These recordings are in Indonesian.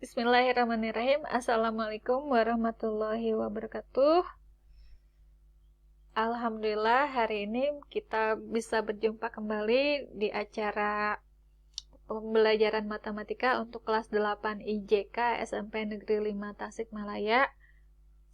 Bismillahirrahmanirrahim. Assalamualaikum warahmatullahi wabarakatuh. Alhamdulillah hari ini kita bisa berjumpa kembali di acara pembelajaran matematika untuk kelas 8 IJK SMP Negeri 5 Tasikmalaya.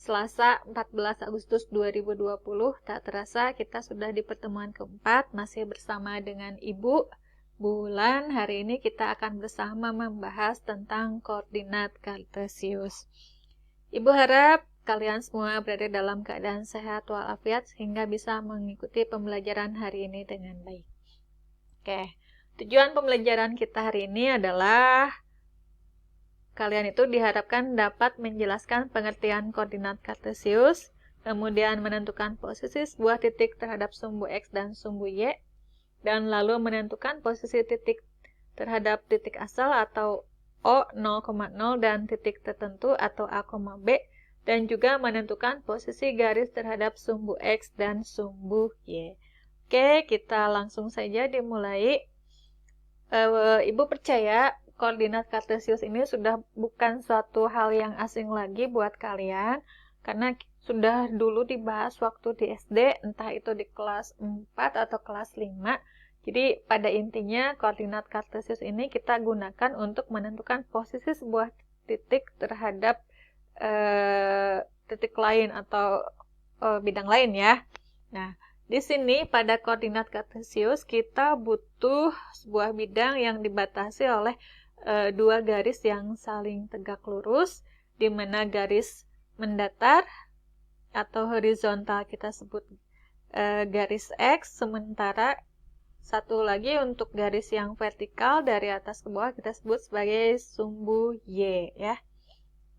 Selasa 14 Agustus 2020, tak terasa kita sudah di pertemuan keempat, masih bersama dengan Ibu Bulan. Hari ini kita akan bersama membahas tentang koordinat kartesius. Ibu harap kalian semua berada dalam keadaan sehat walafiat sehingga bisa mengikuti pembelajaran hari ini dengan baik. Oke, tujuan pembelajaran kita hari ini adalah kalian itu diharapkan dapat menjelaskan pengertian koordinat kartesius, kemudian menentukan posisi sebuah titik terhadap sumbu X dan sumbu Y, dan lalu menentukan posisi titik terhadap titik asal atau O 0,0 dan titik tertentu atau A, B, dan juga menentukan posisi garis terhadap sumbu X dan sumbu Y. Oke, kita langsung saja dimulai. Ibu percaya koordinat kartesius ini sudah bukan suatu hal yang asing lagi buat kalian, karena sudah dulu dibahas waktu di SD, entah itu di kelas 4 atau kelas 5. Jadi pada intinya koordinat kartesius ini kita gunakan untuk menentukan posisi sebuah titik terhadap titik lain atau bidang lain ya. Nah, di sini pada koordinat kartesius kita butuh sebuah bidang yang dibatasi oleh dua garis yang saling tegak lurus, di mana garis mendatar atau horizontal kita sebut garis X, sementara satu lagi untuk garis yang vertikal dari atas ke bawah kita sebut sebagai sumbu Y ya.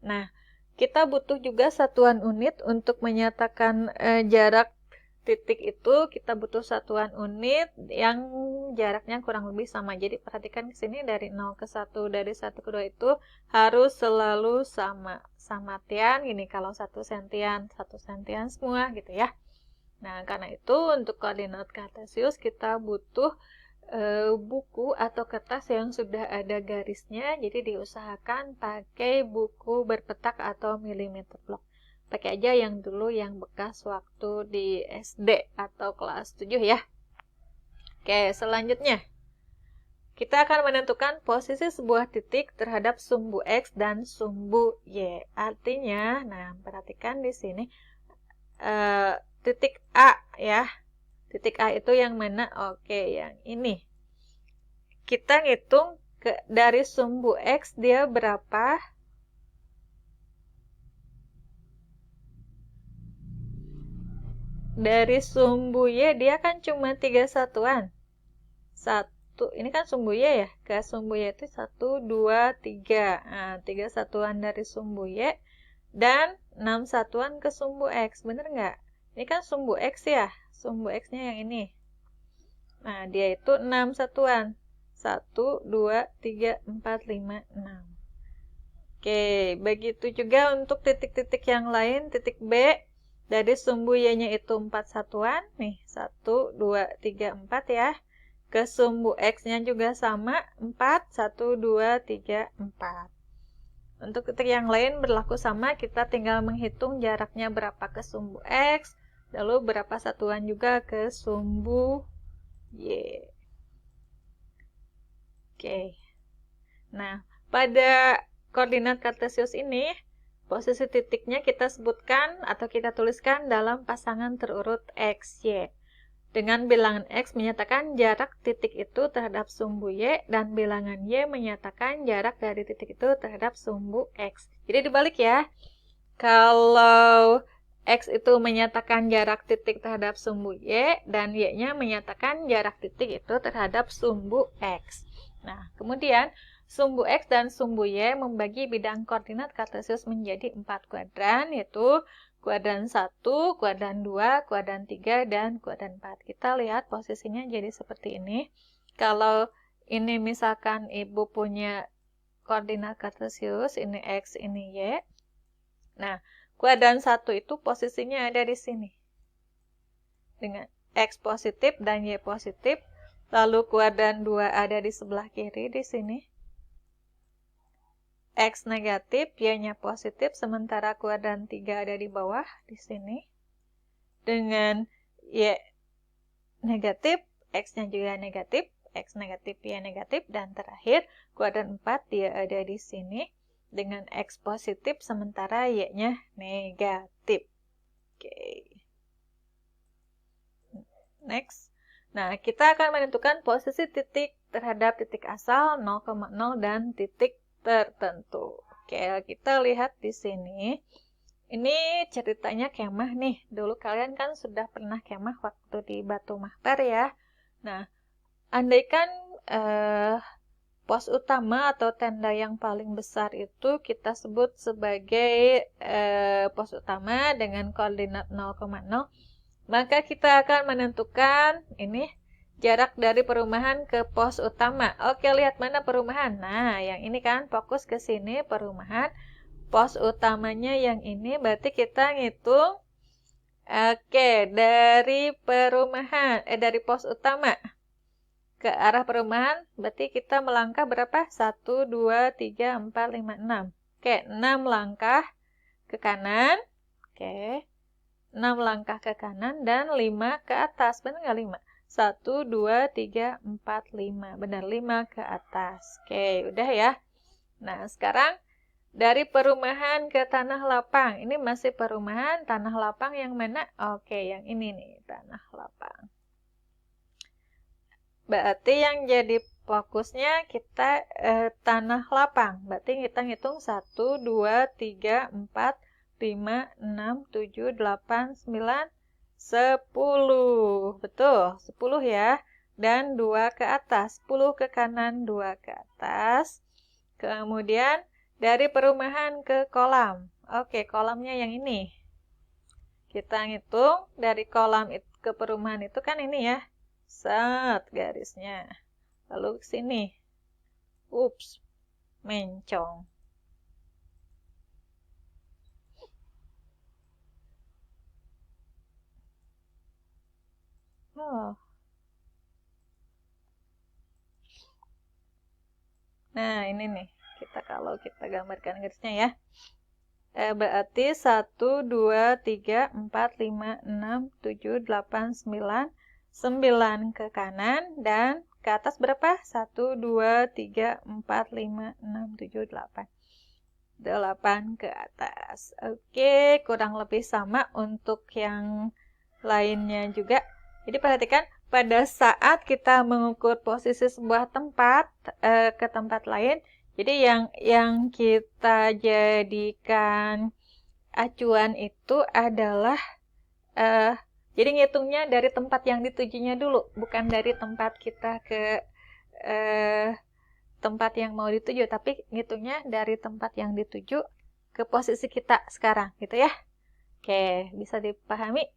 Nah, kita butuh juga satuan unit untuk menyatakan jarak titik itu. Kita butuh satuan unit yang jaraknya kurang lebih sama. Jadi perhatikan ke sini dari 0 ke 1, dari 1 ke 2 itu harus selalu sama. Sama tian gini, kalau 1 sentian, 1 sentian semua gitu ya. Nah, karena itu untuk koordinat kartesius kita butuh buku atau kertas yang sudah ada garisnya. Jadi diusahakan pakai buku berpetak atau milimeter block. Pakai aja yang dulu yang bekas waktu di SD atau kelas 7 ya. Oke, selanjutnya kita akan menentukan posisi sebuah titik terhadap sumbu X dan sumbu Y. Artinya, nah perhatikan di sini titik A ya. Titik A itu yang mana? Oke, yang ini. Kita ngitung dari sumbu X dia berapa? Dari sumbu Y dia kan cuma 3 satuan. 1, ini kan sumbu Y ya. Ke sumbu Y itu 1, 2, 3. Nah, 3 satuan dari sumbu Y dan 6 satuan ke sumbu X. Bener nggak? Ini kan sumbu X ya. Sumbu X-nya yang ini. Nah, dia itu 6 satuan. 1, 2, 3, 4, 5, 6. Oke, begitu juga untuk titik-titik yang lain. Titik B, dari sumbu Y-nya itu 4 satuan. Nih, 1, 2, 3, 4 ya. Ke sumbu X-nya juga sama, 4, 1, 2, 3, 4. Untuk titik yang lain berlaku sama, kita tinggal menghitung jaraknya berapa ke sumbu X, lalu berapa satuan juga ke sumbu Y. Oke. Nah, pada koordinat kartesius ini, posisi titiknya kita sebutkan atau kita tuliskan dalam pasangan terurut X, Y. Dengan bilangan X menyatakan jarak titik itu terhadap sumbu Y, dan bilangan Y menyatakan jarak dari titik itu terhadap sumbu X. Jadi dibalik ya. Kalau X itu menyatakan jarak titik terhadap sumbu Y, dan Y-nya menyatakan jarak titik itu terhadap sumbu X. Nah, kemudian sumbu X dan sumbu Y membagi bidang koordinat kartesius menjadi 4 kuadran, yaitu kuadran 1, kuadran 2, kuadran 3, dan kuadran 4. Kita lihat posisinya jadi seperti ini. Kalau ini misalkan Ibu punya koordinat kartesius, ini X, ini Y. Nah, kuadran 1 itu posisinya ada di sini. Dengan X positif dan Y positif. Lalu kuadran 2 ada di sebelah kiri di sini. X negatif, Y-nya positif, sementara kuadran 3 ada di bawah, di sini. Dengan Y negatif, X-nya juga negatif, X negatif, Y negatif, dan terakhir kuadran 4 dia ada di sini dengan X positif sementara Y-nya negatif. Oke. Next. Nah, kita akan menentukan posisi titik terhadap titik asal 0,0 dan titik tertentu. Oke, kita lihat di sini. Ini ceritanya kemah nih. Dulu kalian kan sudah pernah kemah waktu di Batu Mahper ya. Nah, andaikan pos utama atau tenda yang paling besar itu kita sebut sebagai pos utama dengan koordinat 0,0, maka kita akan menentukan ini jarak dari perumahan ke pos utama. Oke, lihat mana perumahan. Nah, yang ini kan fokus ke sini perumahan. Pos utamanya yang ini berarti kita ngitung. Oke, dari perumahan, dari pos utama ke arah perumahan, berarti kita melangkah berapa? 1, 2, 3, 4, 5, 6. Oke, 6 langkah ke kanan. Oke, 6 langkah ke kanan dan 5 ke atas. Benar nggak 5? 1, 2, 3, 4, 5. Benar, 5 ke atas. Oke, udah ya. Nah, sekarang dari perumahan ke tanah lapang. Ini masih perumahan, tanah lapang yang mana? Oke, yang ini nih, tanah lapang. Berarti yang jadi fokusnya kita tanah lapang. Berarti kita ngitung 1, 2, 3, 4, 5, 6, 7, 8, 9, 10. Betul, 10 ya. Dan 2 ke atas. 10 ke kanan, 2 ke atas. Kemudian dari perumahan ke kolam. Oke, kolamnya yang ini. Kita ngitung dari kolam ke perumahan itu kan ini ya. Set garisnya. Lalu ke sini. Ups, mencong. Oh. Nah, ini nih. Kalau kita gambarkan garisnya ya. Berarti 1, 2, 3, 4, 5, 6, 7, 8, 9. 9 ke kanan dan ke atas berapa? 1, 2, 3, 4, 5, 6, 7, 8. 8 ke atas. Oke, kurang lebih sama untuk yang lainnya juga. Jadi perhatikan, pada saat kita mengukur posisi sebuah tempat ke tempat lain, jadi yang kita jadikan acuan itu adalah jadi ngitungnya dari tempat yang ditujunya dulu, bukan dari tempat kita ke tempat yang mau dituju, tapi ngitungnya dari tempat yang dituju ke posisi kita sekarang, gitu ya. Oke, bisa dipahami?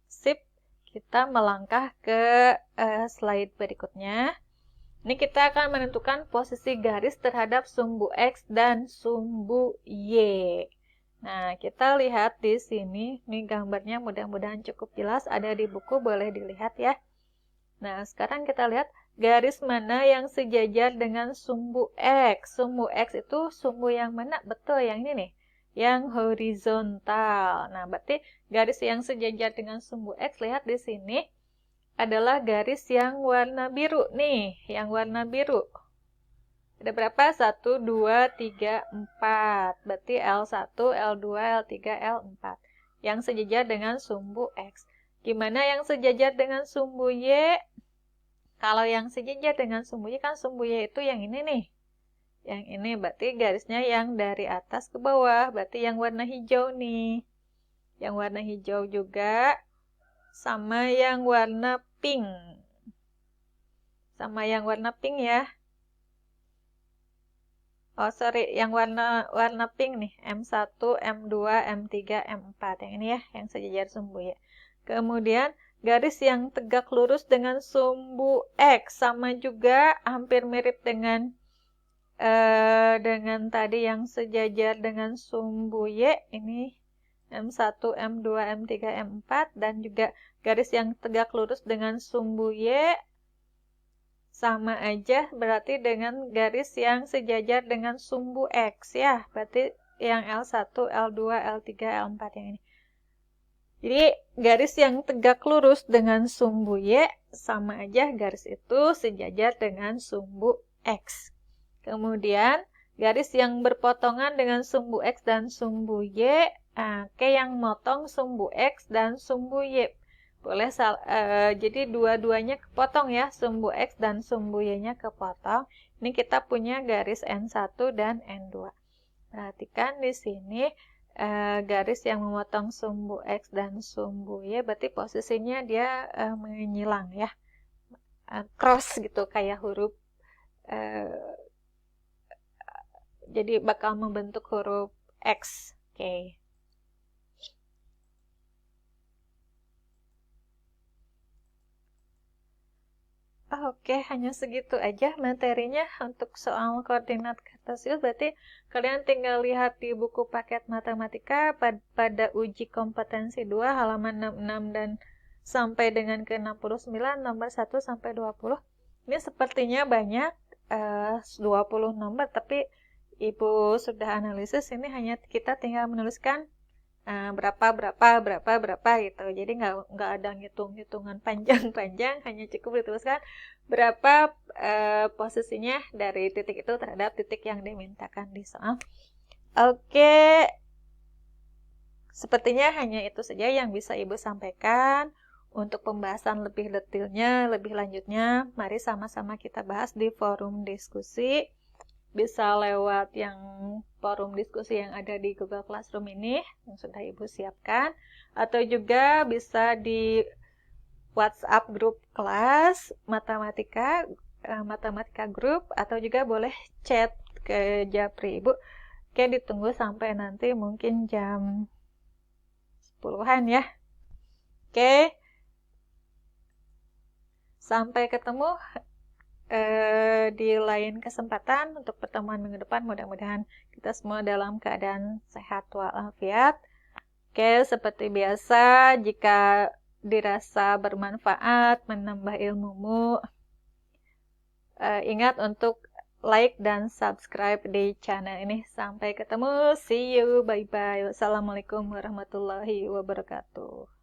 Sip, kita melangkah ke slide berikutnya. Ini kita akan menentukan posisi garis terhadap sumbu X dan sumbu Y. Nah, kita lihat di sini, ini gambarnya mudah-mudahan cukup jelas, ada di buku, boleh dilihat ya. Nah, sekarang kita lihat garis mana yang sejajar dengan sumbu X. Sumbu X itu sumbu yang mana? Betul, yang ini nih, yang horizontal. Nah, berarti garis yang sejajar dengan sumbu X, lihat di sini, adalah garis yang warna biru nih, yang warna biru. Ada berapa? 1, 2, 3, 4. Berarti L1, L2, L3, L4. Yang sejajar dengan sumbu X. Gimana yang sejajar dengan sumbu Y? Kalau yang sejajar dengan sumbu Y kan sumbu Y itu yang ini nih. Yang ini berarti garisnya yang dari atas ke bawah. Berarti yang warna hijau nih. Yang warna hijau juga sama yang warna pink. Sama yang warna pink ya. Oh, sorry, yang warna pink nih, M1, M2, M3, M4. Yang ini ya, yang sejajar sumbu ya. Kemudian, garis yang tegak lurus dengan sumbu X. Sama juga, hampir mirip dengan tadi yang sejajar dengan sumbu Y. Ini M1, M2, M3, M4. Dan juga garis yang tegak lurus dengan sumbu Y. sama aja berarti dengan garis yang sejajar dengan sumbu X ya. Berarti yang L1, L2, L3, L4 yang ini. Jadi garis yang tegak lurus dengan sumbu Y sama aja garis itu sejajar dengan sumbu X. Kemudian garis yang berpotongan dengan sumbu X dan sumbu Y, yang motong sumbu X dan sumbu Y. Boleh jadi dua-duanya kepotong ya, sumbu X dan sumbu Y-nya kepotong. Ini kita punya garis N1 dan N2. Perhatikan di sini garis yang memotong sumbu X dan sumbu Y, berarti posisinya dia menyilang ya. Cross gitu, kayak huruf. Jadi bakal membentuk huruf X. Oke. Oke, hanya segitu aja materinya untuk soal koordinat kartesius. Berarti kalian tinggal lihat di buku paket matematika pada uji kompetensi 2 halaman 66 dan sampai dengan ke 69 nomor 1 sampai 20. Ini sepertinya banyak 20 nomor, tapi Ibu sudah analisis, ini hanya kita tinggal menuliskan berapa gitu. Jadi nggak ada hitungan panjang-panjang, hanya cukup dituliskan berapa posisinya dari titik itu terhadap titik yang dimintakan di soal. Oke, sepertinya hanya itu saja yang bisa Ibu sampaikan. Untuk pembahasan lebih detailnya, lebih lanjutnya, mari sama-sama kita bahas di forum diskusi. Bisa lewat yang forum diskusi yang ada di Google Classroom ini yang sudah Ibu siapkan, atau juga bisa di WhatsApp grup kelas matematika group, atau juga boleh chat ke Japri Ibu. Oke, ditunggu sampai nanti mungkin jam 10-an ya. Oke, sampai ketemu di lain kesempatan. Untuk pertemuan minggu depan, mudah-mudahan kita semua dalam keadaan sehat walafiat. Oke, seperti biasa, jika dirasa bermanfaat, menambah ilmumu, ingat untuk like dan subscribe di channel ini. Sampai ketemu, see you, bye-bye. Wassalamualaikum warahmatullahi wabarakatuh.